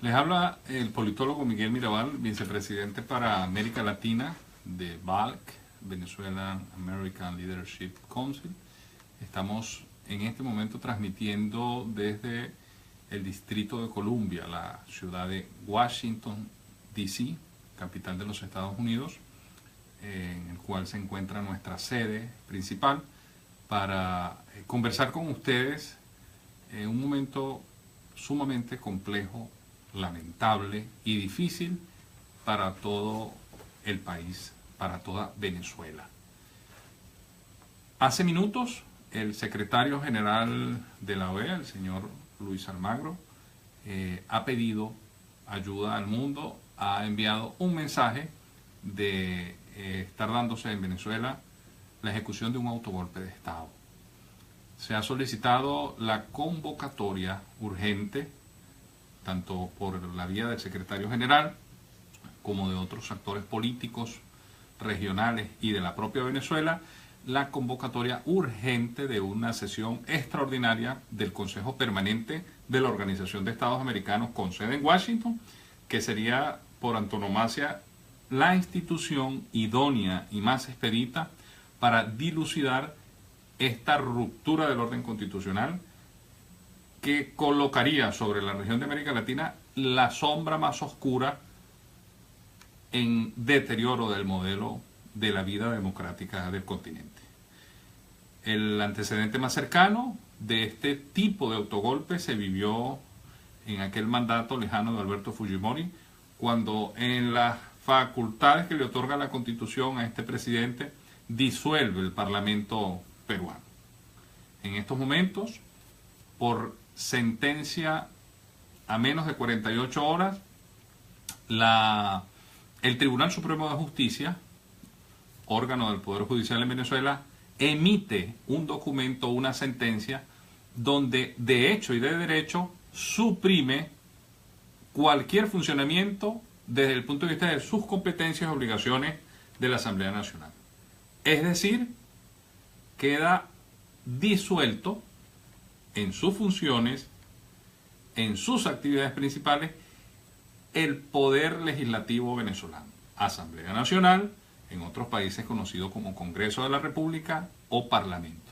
Les habla el politólogo Miguel Mirabal, vicepresidente para América Latina de VALC, Venezuelan American Leadership Council. Estamos en este momento transmitiendo desde el Distrito de Columbia, la ciudad de Washington, D.C., capital de los Estados Unidos, en el cual se encuentra nuestra sede principal, para conversar con ustedes en un momento sumamente complejo, lamentable y difícil para todo el país, para toda Venezuela. Hace minutos, el secretario general de la OEA, el señor Luis Almagro, ha pedido ayuda al mundo, ha enviado un mensaje de estar dándose en Venezuela la ejecución de un autogolpe de Estado. Se ha solicitado la convocatoria urgente, tanto por la vía del secretario general como de otros actores políticos regionales y de la propia Venezuela, la convocatoria urgente de una sesión extraordinaria del Consejo Permanente de la Organización de Estados Americanos con sede en Washington, que sería por antonomasia la institución idónea y más expedita para dilucidar esta ruptura del orden constitucional que colocaría sobre la región de América Latina la sombra más oscura en deterioro del modelo de la vida democrática del continente. El antecedente más cercano de este tipo de autogolpe se vivió en aquel mandato lejano de Alberto Fujimori, cuando en las facultades que le otorga la Constitución a este presidente disuelve el Parlamento peruano. En estos momentos, por sentencia a menos de 48 horas, el Tribunal Supremo de Justicia, órgano del Poder Judicial en Venezuela, emite un documento, una sentencia, donde de hecho y de derecho suprime cualquier funcionamiento desde el punto de vista de sus competencias y obligaciones de la Asamblea Nacional. Es decir, queda disuelto en sus funciones, en sus actividades principales, el poder legislativo venezolano. Asamblea Nacional, en otros países conocido como Congreso de la República o Parlamento.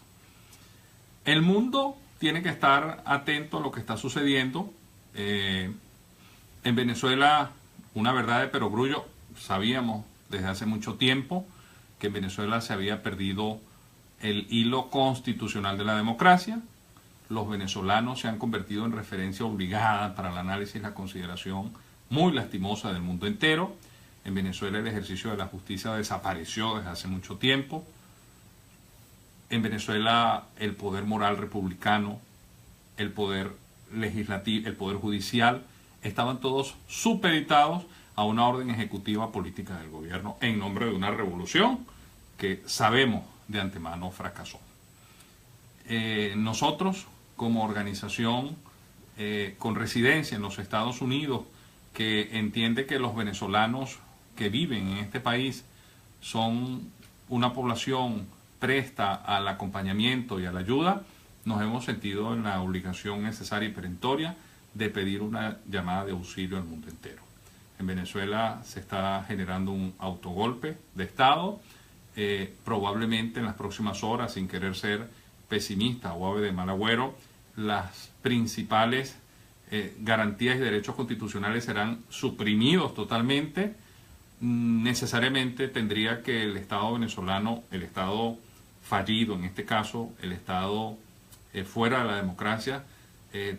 El mundo tiene que estar atento a lo que está sucediendo. En Venezuela, una verdad de perogrullo, sabíamos desde hace mucho tiempo que en Venezuela se había perdido el hilo constitucional de la democracia. Los venezolanos se han convertido en referencia obligada para el análisis y la consideración muy lastimosa del mundo entero. En Venezuela el ejercicio de la justicia desapareció desde hace mucho tiempo. En Venezuela el poder moral republicano, el poder legislativo, el poder judicial, estaban todos supeditados a una orden ejecutiva política del gobierno en nombre de una revolución que sabemos de antemano fracasó. Nosotros, como organización con residencia en los Estados Unidos, que entiende que los venezolanos que viven en este país son una población presta al acompañamiento y a la ayuda, nos hemos sentido en la obligación necesaria y perentoria de pedir una llamada de auxilio al mundo entero. En Venezuela se está generando un autogolpe de Estado, probablemente en las próximas horas, sin querer ser pesimista o ave de mal agüero, las principales garantías y derechos constitucionales serán suprimidos totalmente. Necesariamente tendría que el Estado venezolano, el Estado fallido en este caso, el Estado fuera de la democracia,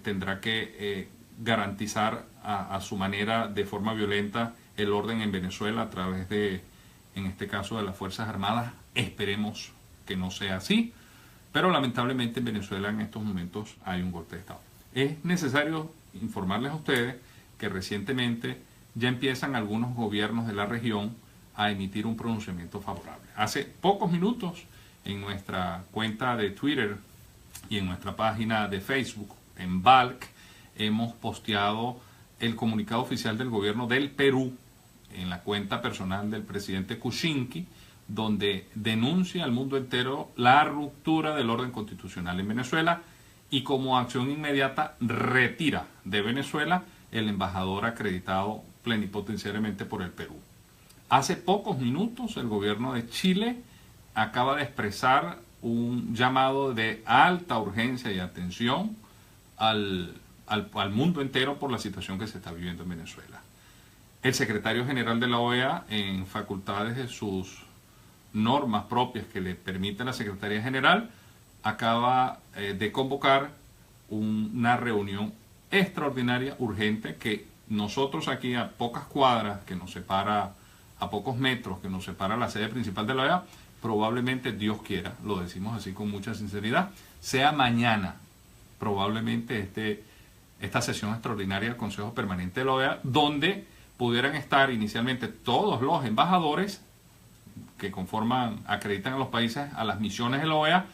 tendrá que garantizar a su manera, de forma violenta, el orden en Venezuela a través de, en este caso, de las Fuerzas Armadas. Esperemos que no sea así, pero lamentablemente en Venezuela en estos momentos hay un golpe de Estado. Es necesario informarles a ustedes que recientemente ya empiezan algunos gobiernos de la región a emitir un pronunciamiento favorable. Hace pocos minutos en nuestra cuenta de Twitter y en nuestra página de Facebook, en VALC, hemos posteado el comunicado oficial del gobierno del Perú en la cuenta personal del presidente Kuczynski, donde denuncia al mundo entero la ruptura del orden constitucional en Venezuela y como acción inmediata retira de Venezuela el embajador acreditado plenipotenciariamente por el Perú. Hace pocos minutos el gobierno de Chile acaba de expresar un llamado de alta urgencia y atención al mundo entero por la situación que se está viviendo en Venezuela. El secretario general de la OEA, en facultades de sus normas propias que le permite la Secretaría General, acaba de convocar una reunión extraordinaria, urgente, que nosotros aquí a pocas cuadras, que nos separa, a pocos metros, que nos separa la sede principal de la OEA, probablemente, Dios quiera, lo decimos así con mucha sinceridad, sea mañana, probablemente esta sesión extraordinaria del Consejo Permanente de la OEA, donde pudieran estar inicialmente todos los embajadores que acreditan a los países a las misiones de la OEA,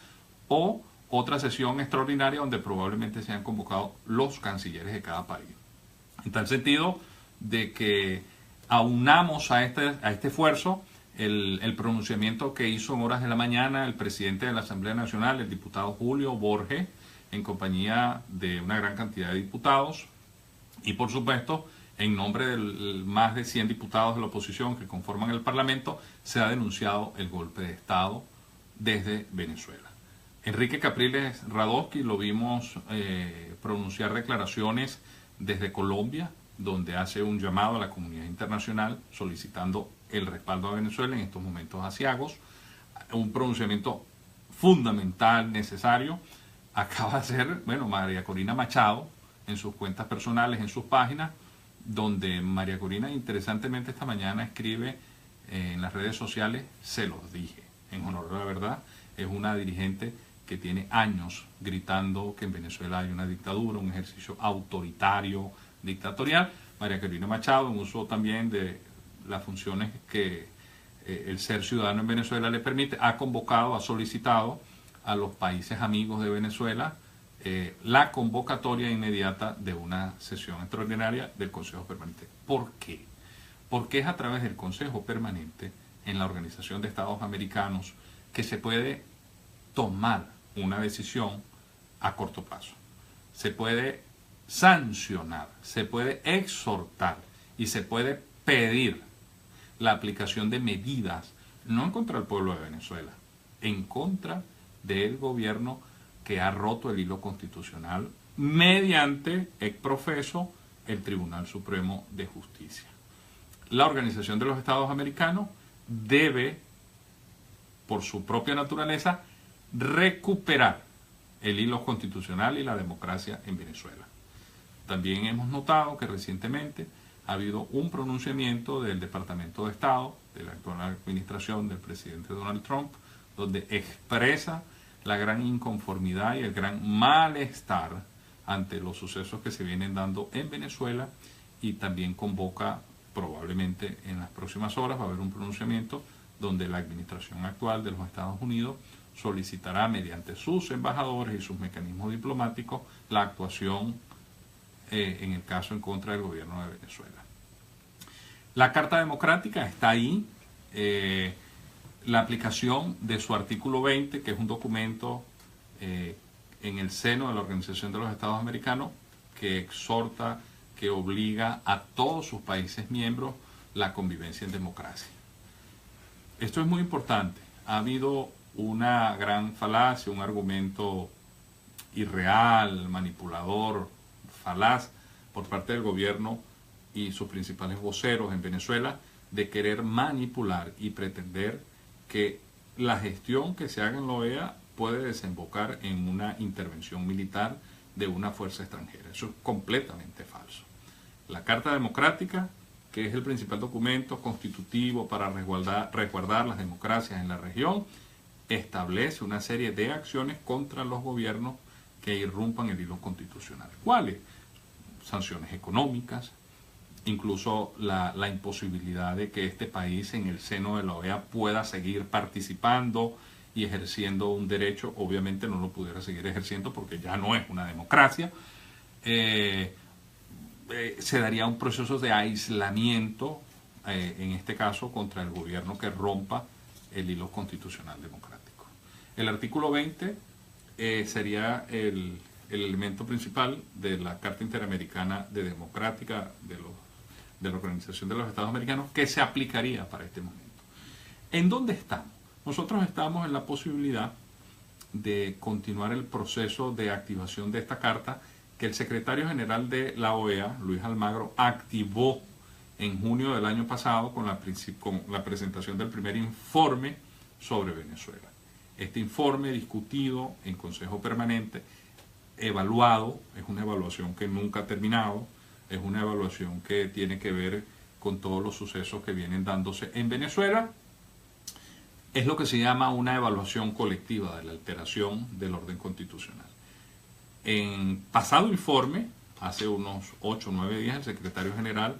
o otra sesión extraordinaria donde probablemente se hayan convocado los cancilleres de cada país. En tal sentido de que aunamos a este esfuerzo el pronunciamiento que hizo en horas de la mañana el presidente de la Asamblea Nacional, el diputado Julio Borges, en compañía de una gran cantidad de diputados, y por supuesto en nombre de más de 100 diputados de la oposición que conforman el Parlamento, se ha denunciado el golpe de Estado desde Venezuela. Enrique Capriles Radosky lo vimos pronunciar declaraciones desde Colombia, donde hace un llamado a la comunidad internacional solicitando el respaldo a Venezuela en estos momentos aciagos. Un pronunciamiento fundamental, necesario. Acaba de hacer, María Corina Machado, en sus cuentas personales, en sus páginas, donde María Corina interesantemente esta mañana escribe en las redes sociales: se los dije, en honor a la verdad. Es una dirigente que tiene años gritando que en Venezuela hay una dictadura, un ejercicio autoritario, dictatorial. María Corina Machado, en uso también de las funciones que el ser ciudadano en Venezuela le permite, ha convocado, ha solicitado a los países amigos de Venezuela la convocatoria inmediata de una sesión extraordinaria del Consejo Permanente. ¿Por qué? Porque es a través del Consejo Permanente en la Organización de Estados Americanos que se puede tomar una decisión a corto plazo. Se puede sancionar, se puede exhortar y se puede pedir la aplicación de medidas, no en contra del pueblo de Venezuela, en contra del gobierno que ha roto el hilo constitucional mediante ex profeso el Tribunal Supremo de Justicia. La Organización de los Estados Americanos debe, por su propia naturaleza, recuperar el hilo constitucional y la democracia en Venezuela. También hemos notado que recientemente ha habido un pronunciamiento del Departamento de Estado, de la actual administración del presidente Donald Trump, donde expresa la gran inconformidad y el gran malestar ante los sucesos que se vienen dando en Venezuela, y también convoca, probablemente en las próximas horas va a haber un pronunciamiento donde la administración actual de los Estados Unidos solicitará mediante sus embajadores y sus mecanismos diplomáticos la actuación en el caso en contra del gobierno de Venezuela. La Carta Democrática está ahí. La aplicación de su artículo 20, que es un documento en el seno de la Organización de los Estados Americanos, que exhorta, que obliga a todos sus países miembros la convivencia en democracia. Esto es muy importante. Ha habido una gran falacia, un argumento irreal, manipulador, falaz por parte del gobierno y sus principales voceros en Venezuela, de querer manipular y pretender que la gestión que se haga en la OEA puede desembocar en una intervención militar de una fuerza extranjera. Eso es completamente falso. La Carta Democrática, que es el principal documento constitutivo para resguardar las democracias en la región, establece una serie de acciones contra los gobiernos que irrumpan el hilo constitucional. ¿Cuáles? Sanciones económicas, incluso la imposibilidad de que este país en el seno de la OEA pueda seguir participando y ejerciendo un derecho. Obviamente no lo pudiera seguir ejerciendo porque ya no es una democracia. Se daría un proceso de aislamiento, en este caso contra el gobierno que rompa el hilo constitucional democrático. El artículo 20 sería el elemento principal de la Carta Interamericana de Democrática de la Organización de los Estados Americanos que se aplicaría para este momento. ¿En dónde estamos? Nosotros estamos en la posibilidad de continuar el proceso de activación de esta carta que el secretario general de la OEA, Luis Almagro, activó en junio del año pasado con la presentación del primer informe sobre Venezuela. Este informe discutido en Consejo Permanente, evaluado, es una evaluación que nunca ha terminado, es una evaluación que tiene que ver con todos los sucesos que vienen dándose en Venezuela. Es lo que se llama una evaluación colectiva de la alteración del orden constitucional. En pasado informe, hace unos 8 o 9 días, el secretario general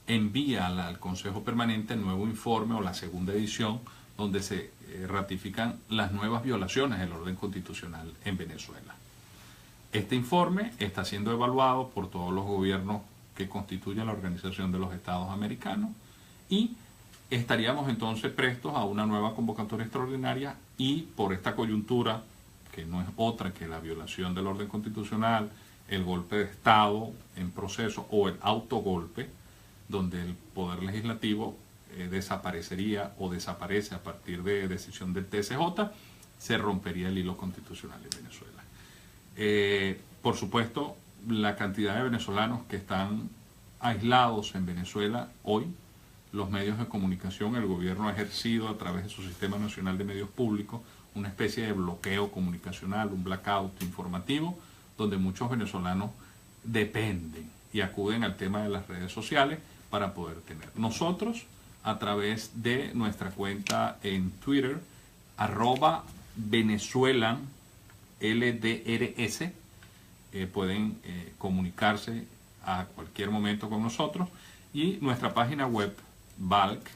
envía al Consejo Permanente el nuevo informe o la segunda edición donde se ratifican las nuevas violaciones del orden constitucional en Venezuela. Este informe está siendo evaluado por todos los gobiernos que constituyen la Organización de los Estados Americanos y estaríamos entonces prestos a una nueva convocatoria extraordinaria y por esta coyuntura, que no es otra que la violación del orden constitucional, el golpe de Estado en proceso o el autogolpe, donde el Poder Legislativo desaparecería o desaparece a partir de decisión del TSJ, se rompería el hilo constitucional en Venezuela. Por supuesto, la cantidad de venezolanos que están aislados en Venezuela hoy, los medios de comunicación, el gobierno ha ejercido a través de su Sistema Nacional de Medios Públicos una especie de bloqueo comunicacional, un blackout informativo, donde muchos venezolanos dependen y acuden al tema de las redes sociales para poder tener. Nosotros, a través de nuestra cuenta en Twitter, @Venezuelan LDRS, pueden comunicarse a cualquier momento con nosotros, y nuestra página web BALC,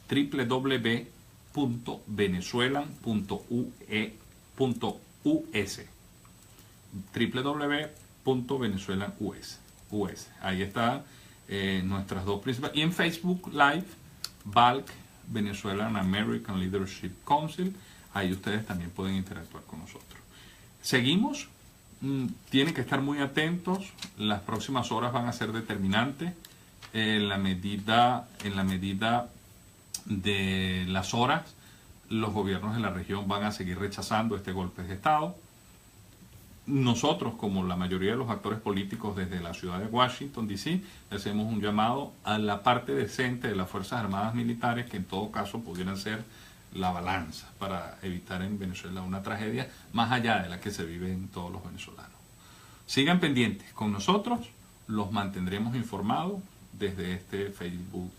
www.venezuelan.us, www.venezuelan.us. Ahí está nuestras dos principales. Y en Facebook Live, BALC, Venezuelan American Leadership Council. Ahí ustedes también pueden interactuar con nosotros. Seguimos. Tienen que estar muy atentos. Las próximas horas van a ser determinantes. En la medida de las horas, los gobiernos de la región van a seguir rechazando este golpe de Estado. Nosotros, como la mayoría de los actores políticos desde la ciudad de Washington, D.C., hacemos un llamado a la parte decente de las Fuerzas Armadas Militares, que en todo caso pudieran ser la balanza para evitar en Venezuela una tragedia más allá de la que se vive en todos los venezolanos. Sigan pendientes con nosotros, los mantendremos informados desde este Facebook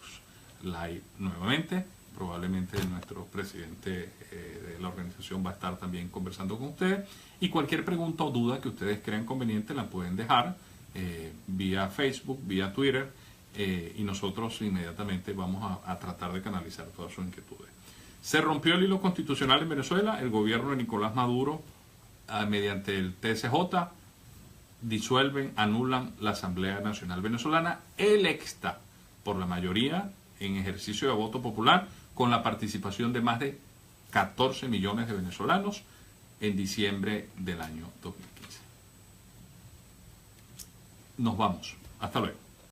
Live nuevamente. Probablemente nuestro presidente de la organización va a estar también conversando con ustedes, y cualquier pregunta o duda que ustedes crean conveniente la pueden dejar vía Facebook, vía Twitter, y nosotros inmediatamente vamos a tratar de canalizar todas sus inquietudes. Se rompió el hilo constitucional en Venezuela. El gobierno de Nicolás Maduro, mediante el TSJ, disuelven, anulan la Asamblea Nacional Venezolana, electa por la mayoría en ejercicio de voto popular, con la participación de más de 14 millones de venezolanos en diciembre del año 2015. Nos vamos. Hasta luego.